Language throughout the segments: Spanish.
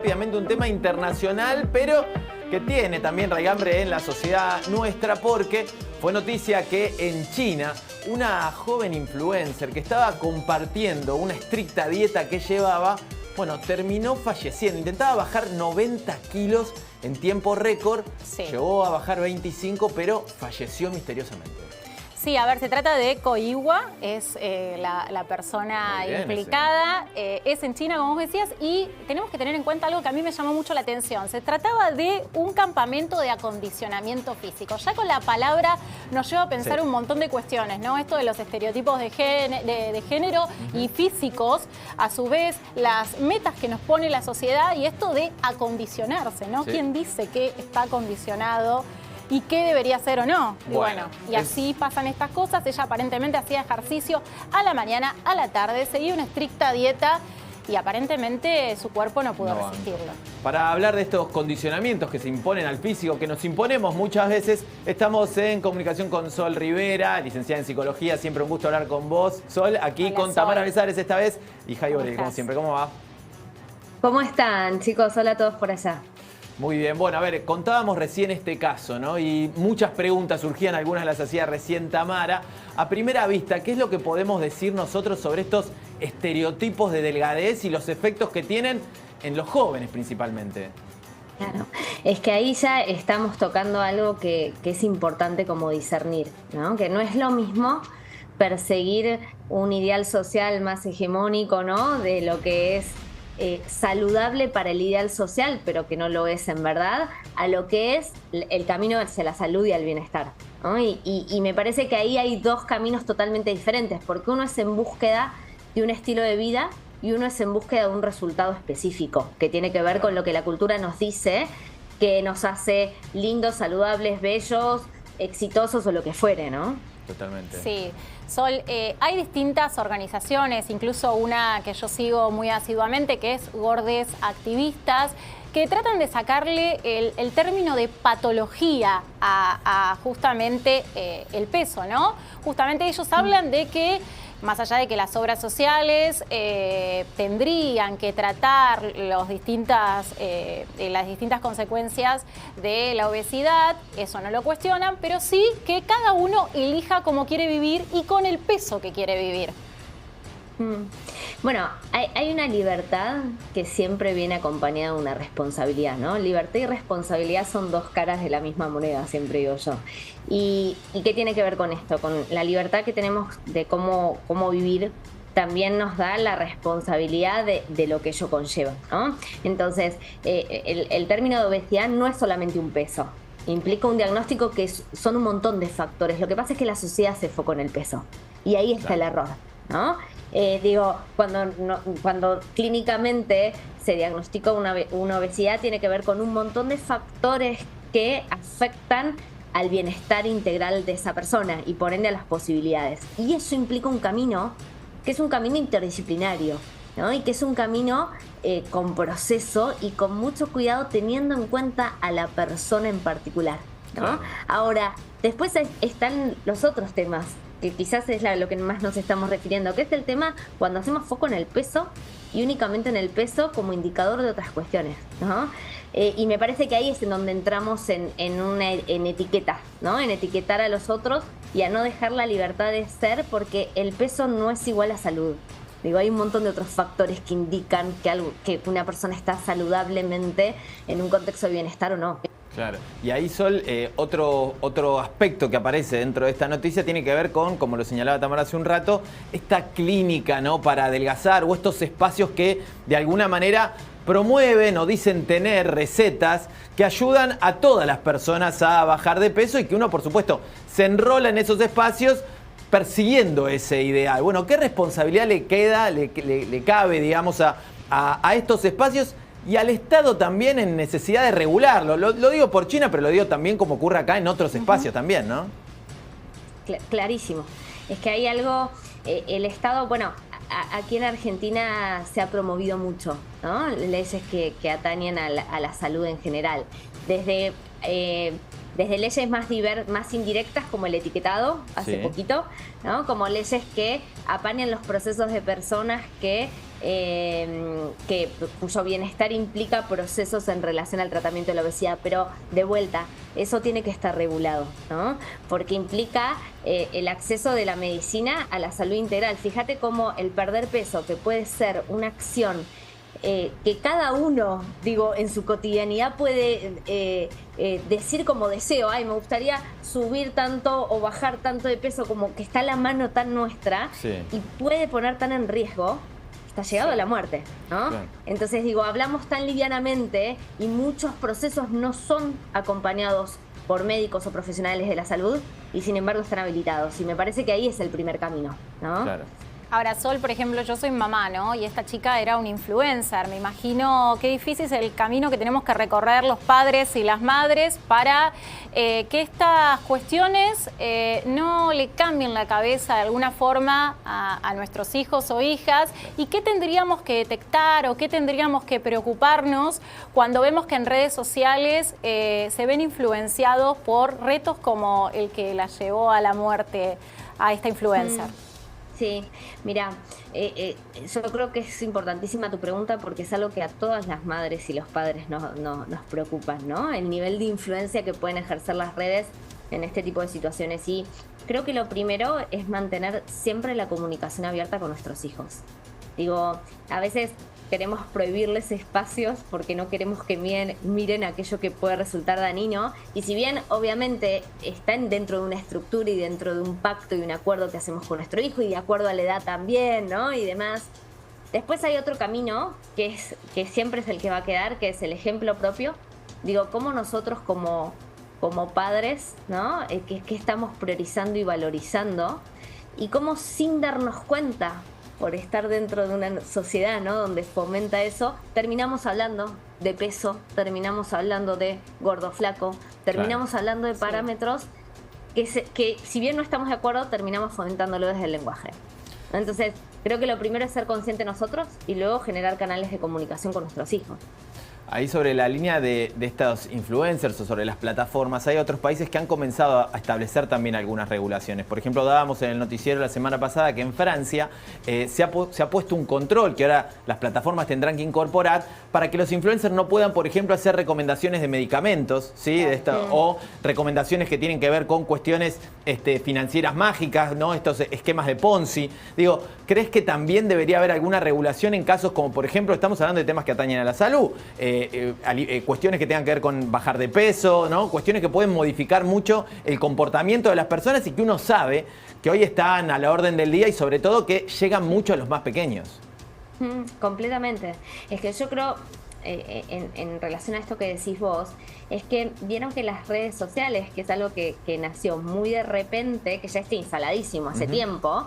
Rápidamente un tema internacional, pero que tiene también raigambre en la sociedad nuestra, porque fue noticia que en China una joven influencer que estaba compartiendo una estricta dieta que llevaba, bueno, terminó falleciendo. Intentaba bajar 90 kilos en tiempo récord, llegó a bajar 25, pero falleció misteriosamente. Sí, a ver, se trata de Coihua, es la persona implicada, es en China, como vos decías, y tenemos que tener en cuenta algo que a mí me llamó mucho la atención. Se trataba de un campamento de acondicionamiento físico. Ya con la palabra nos lleva a pensar un montón de cuestiones, ¿no? Esto de los estereotipos de género y físicos, a su vez, las metas que nos pone la sociedad y esto de acondicionarse, ¿no? ¿Quién dice que está acondicionado y qué debería hacer o no? Y bueno, y así pasan estas cosas. Ella aparentemente hacía ejercicio a la mañana, a la tarde, seguía una estricta dieta y aparentemente su cuerpo no pudo resistirlo. Para hablar de estos condicionamientos que se imponen al físico, que nos imponemos muchas veces, estamos en comunicación con Sol Rivera, licenciada en psicología. Siempre un gusto hablar con vos, Sol. Aquí hola, con Tamara Besares esta vez y Jai Borel, como siempre. ¿Cómo va? ¿Cómo están, chicos? Hola a todos por allá. Muy bien, bueno, a ver, contábamos recién este caso, ¿no? Y muchas preguntas surgían, algunas las hacía recién Tamara. A primera vista, ¿qué es lo que podemos decir nosotros sobre estos estereotipos de delgadez y los efectos que tienen en los jóvenes principalmente? Claro, es que ahí ya estamos tocando algo que es importante como discernir, ¿no? Que no es lo mismo perseguir un ideal social más hegemónico, ¿no? De lo que es saludable para el ideal social, pero que no lo es en verdad, a lo que es el camino hacia la salud y al bienestar, ¿no? Y me parece que ahí hay dos caminos totalmente diferentes, porque uno es en búsqueda de un estilo de vida y uno es en búsqueda de un resultado específico, que tiene que ver con lo que la cultura nos dice, que nos hace lindos, saludables, bellos, exitosos o lo que fuere, ¿no? Totalmente. Sí. Sol, hay distintas organizaciones, incluso una que yo sigo muy asiduamente, que es Gordes Activistas, que tratan de sacarle el término de patología a justamente el peso, ¿no? Justamente ellos hablan de que, más allá de que las obras sociales tendrían que tratar las distintas consecuencias de la obesidad, eso no lo cuestionan, pero sí que cada uno elija cómo quiere vivir y con el peso que quiere vivir. Bueno, hay una libertad que siempre viene acompañada de una responsabilidad, ¿no? Libertad y responsabilidad son dos caras de la misma moneda, siempre digo yo. ¿Y qué tiene que ver con esto? Con la libertad que tenemos de cómo vivir, también nos da la responsabilidad de lo que ello conlleva, ¿no? Entonces, el término de obesidad no es solamente un peso. Implica un diagnóstico que son un montón de factores. Lo que pasa es que la sociedad se enfocó en el peso. Y ahí está el error, ¿no? Cuando clínicamente se diagnostica una obesidad, tiene que ver con un montón de factores que afectan al bienestar integral de esa persona y por ende a las posibilidades. Y eso implica un camino que es un camino interdisciplinario, ¿no? Y que es un camino con proceso y con mucho cuidado, teniendo en cuenta a la persona en particular, ¿no? Claro. Ahora, después están los otros temas, que quizás es lo que más nos estamos refiriendo, que es el tema cuando hacemos foco en el peso y únicamente en el peso como indicador de otras cuestiones, ¿no? Y me parece que ahí es en donde entramos en etiquetas, ¿no? En etiquetar a los otros y a no dejar la libertad de ser, porque el peso no es igual a salud. Digo, hay un montón de otros factores que indican que una persona está saludablemente en un contexto de bienestar o no. Claro. Y ahí, Sol, otro aspecto que aparece dentro de esta noticia tiene que ver con, como lo señalaba Tamara hace un rato, esta clínica, ¿no?, para adelgazar, o estos espacios que de alguna manera promueven o dicen tener recetas que ayudan a todas las personas a bajar de peso y que uno, por supuesto, se enrola en esos espacios persiguiendo ese ideal. Bueno, ¿qué responsabilidad le cabe, digamos, a estos espacios y al Estado también en necesidad de regularlo? Lo digo por China, pero lo digo también como ocurre acá en otros espacios también, ¿no? Clarísimo. Es que hay algo, el Estado, bueno, aquí en Argentina se ha promovido mucho, ¿no? Leyes que atañen a la salud en general. Desde leyes más indirectas, como el etiquetado, hace poquito, ¿no? Como leyes que apañan los procesos de personas que cuyo bienestar implica procesos en relación al tratamiento de la obesidad, pero de vuelta, eso tiene que estar regulado, ¿no? Porque implica el acceso de la medicina a la salud integral. Fíjate cómo el perder peso, que puede ser una acción que cada uno, digo, en su cotidianidad puede decir como deseo, ay, me gustaría subir tanto o bajar tanto de peso, como que está a la mano tan nuestra, sí, y puede poner tan en riesgo, está llegado a la muerte, ¿no? Claro. Entonces, digo, hablamos tan livianamente y muchos procesos no son acompañados por médicos o profesionales de la salud y sin embargo están habilitados. Y me parece que ahí es el primer camino, ¿no? Claro. Ahora, Sol, por ejemplo, yo soy mamá, ¿no? Y esta chica era un influencer. Me imagino qué difícil es el camino que tenemos que recorrer los padres y las madres para que estas cuestiones no le cambien la cabeza de alguna forma a nuestros hijos o hijas. ¿Y qué tendríamos que detectar o qué tendríamos que preocuparnos cuando vemos que en redes sociales se ven influenciados por retos como el que la llevó a la muerte a esta influencer? Sí, mira, yo creo que es importantísima tu pregunta porque es algo que a todas las madres y los padres nos preocupan, ¿no? El nivel de influencia que pueden ejercer las redes en este tipo de situaciones. Y creo que lo primero es mantener siempre la comunicación abierta con nuestros hijos. Digo, a veces queremos prohibirles espacios porque no queremos que miren aquello que puede resultar dañino. Y si bien obviamente están dentro de una estructura y dentro de un pacto y un acuerdo que hacemos con nuestro hijo y de acuerdo a la edad también, ¿no? Y demás. Después hay otro camino que siempre es el que va a quedar, que es el ejemplo propio. Digo, cómo nosotros como padres, ¿no? ¿Qué estamos priorizando y valorizando? Y cómo sin darnos cuenta, por estar dentro de una sociedad, ¿no?, donde fomenta eso, terminamos hablando de peso, terminamos hablando de gordo flaco, terminamos hablando de parámetros que si bien no estamos de acuerdo, terminamos fomentándolo desde el lenguaje. Entonces, creo que lo primero es ser consciente nosotros y luego generar canales de comunicación con nuestros hijos. Ahí sobre la línea de estos influencers o sobre las plataformas, hay otros países que han comenzado a establecer también algunas regulaciones. Por ejemplo, dábamos en el noticiero la semana pasada que en Francia se ha puesto un control que ahora las plataformas tendrán que incorporar para que los influencers no puedan, por ejemplo, hacer recomendaciones de medicamentos, ¿sí? O recomendaciones que tienen que ver con cuestiones financieras mágicas, ¿no? Estos esquemas de Ponzi. Digo, ¿crees que también debería haber alguna regulación en casos como, por ejemplo, estamos hablando de temas que atañen a la salud? Cuestiones que tengan que ver con bajar de peso, ¿no? Cuestiones que pueden modificar mucho el comportamiento de las personas y que uno sabe que hoy están a la orden del día y sobre todo que llegan mucho a los más pequeños. Completamente. Es que yo creo, en relación a esto que decís vos, es que vieron que las redes sociales, que es algo que nació muy de repente, que ya está instaladísimo hace tiempo,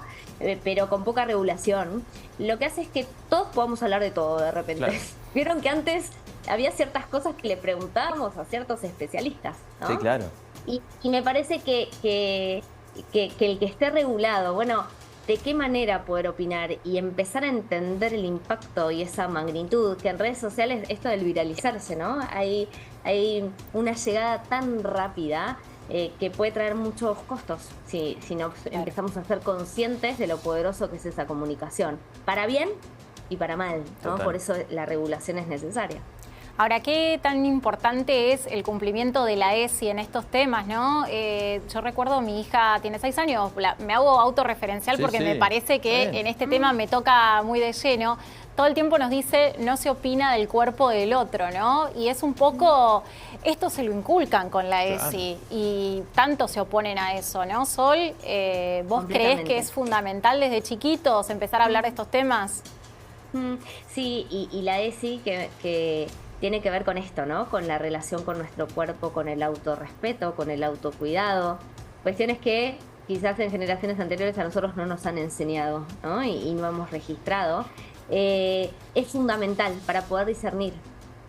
pero con poca regulación, lo que hace es que todos podamos hablar de todo de repente. Claro. Vieron que antes había ciertas cosas que le preguntábamos a ciertos especialistas, ¿no? Sí, claro. Y me parece que el que esté regulado, bueno, de qué manera poder opinar y empezar a entender el impacto y esa magnitud, que en redes sociales, esto del viralizarse, ¿no? Hay una llegada tan rápida que puede traer muchos costos si no empezamos a ser conscientes de lo poderoso que es esa comunicación, para bien y para mal, ¿no? Total. Por eso la regulación es necesaria. Ahora, ¿qué tan importante es el cumplimiento de la ESI en estos temas, no? Yo recuerdo, mi hija tiene 6 años, me hago autorreferencial porque me parece que en este tema me toca muy de lleno. Todo el tiempo nos dice, no se opina del cuerpo del otro, ¿no? Y es un poco, esto se lo inculcan con la ESI y tanto se oponen a eso, ¿no? Sol, ¿vos creés que es fundamental desde chiquitos empezar a hablar de estos temas? Sí, y la ESI que tiene que ver con esto, ¿no? Con la relación con nuestro cuerpo, con el autorrespeto, con el autocuidado. Cuestiones que quizás en generaciones anteriores a nosotros no nos han enseñado, ¿no? Y no hemos registrado. Es fundamental para poder discernir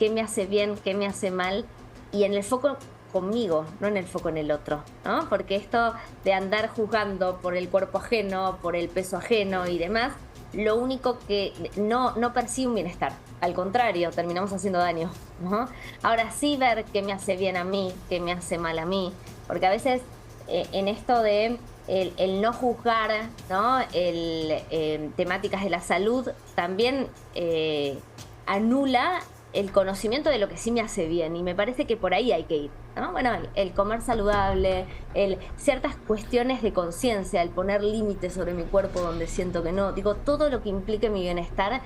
qué me hace bien, qué me hace mal, y en el foco conmigo, no en el foco en el otro, ¿no? Porque esto de andar juzgando por el cuerpo ajeno, por el peso ajeno y demás, lo único que no persigue un bienestar. Al contrario, terminamos haciendo daño, ¿no? Ahora sí ver qué me hace bien a mí, qué me hace mal a mí, porque a veces en esto de el no juzgar, ¿no? Temáticas de la salud también anula el conocimiento de lo que sí me hace bien, y me parece que por ahí hay que ir, ¿no? Bueno, el comer saludable, ciertas cuestiones de conciencia, el poner límites sobre mi cuerpo donde siento que no, digo, todo lo que implique mi bienestar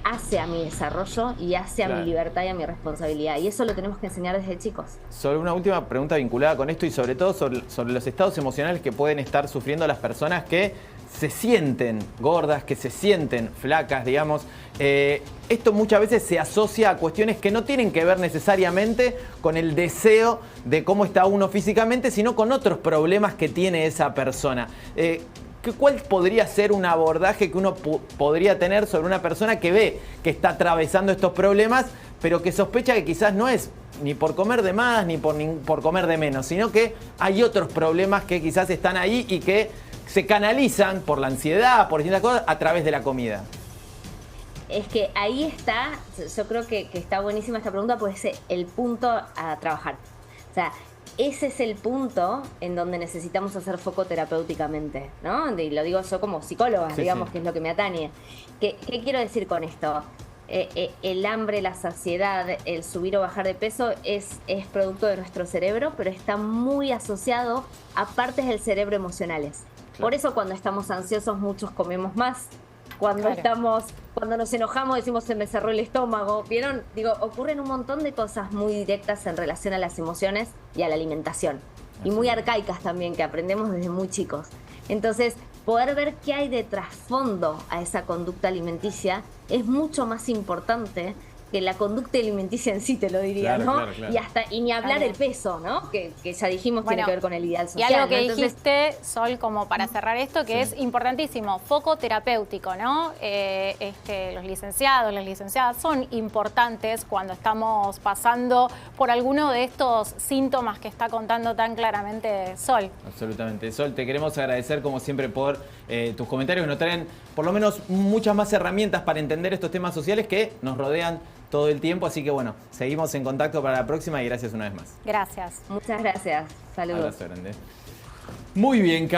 hace a mi desarrollo y hace a mi libertad y a mi responsabilidad, y eso lo tenemos que enseñar desde chicos. Sobre una última pregunta vinculada con esto y sobre todo sobre los estados emocionales que pueden estar sufriendo las personas que se sienten gordas, que se sienten flacas, digamos. Esto muchas veces se asocia a cuestiones que no tienen que ver necesariamente con el deseo de cómo está uno físicamente, sino con otros problemas que tiene esa persona. ¿Cuál podría ser un abordaje que uno podría tener sobre una persona que ve que está atravesando estos problemas, pero que sospecha que quizás no es ni por comer de más ni por comer de menos, sino que hay otros problemas que quizás están ahí y que se canalizan por la ansiedad, por distintas cosas, a través de la comida? Es que ahí está, yo creo que está buenísima esta pregunta, pues es el punto a trabajar. O sea, ese es el punto en donde necesitamos hacer foco terapéuticamente, ¿no? Y lo digo yo como psicóloga, sí, digamos, sí, que es lo que me atañe. ¿Qué quiero decir con esto? El hambre, la saciedad, el subir o bajar de peso es producto de nuestro cerebro, pero está muy asociado a partes del cerebro emocionales. Claro. Por eso cuando estamos ansiosos muchos comemos más. Cuando cuando nos enojamos decimos se me cerró el estómago, ¿vieron? Digo, ocurren un montón de cosas muy directas en relación a las emociones y a la alimentación. Y muy arcaicas también, que aprendemos desde muy chicos. Entonces, poder ver qué hay de trasfondo a esa conducta alimenticia es mucho más importante que la conducta alimenticia en sí, te lo diría, claro, ¿no? Claro. Y ni hablar el peso, ¿no? Que ya dijimos, bueno, tiene que ver con el ideal social. Y algo que, ¿no? dijiste, Sol, como para cerrar esto, que es importantísimo, foco terapéutico, ¿no? Los licenciados, las licenciadas son importantes cuando estamos pasando por alguno de estos síntomas que está contando tan claramente Sol. Absolutamente. Sol, te queremos agradecer como siempre por tus comentarios, que nos traen por lo menos muchas más herramientas para entender estos temas sociales que nos rodean todo el tiempo, así que bueno, seguimos en contacto para la próxima y gracias una vez más. Gracias. Muchas gracias. Saludos. Abrazo grande. Muy bien.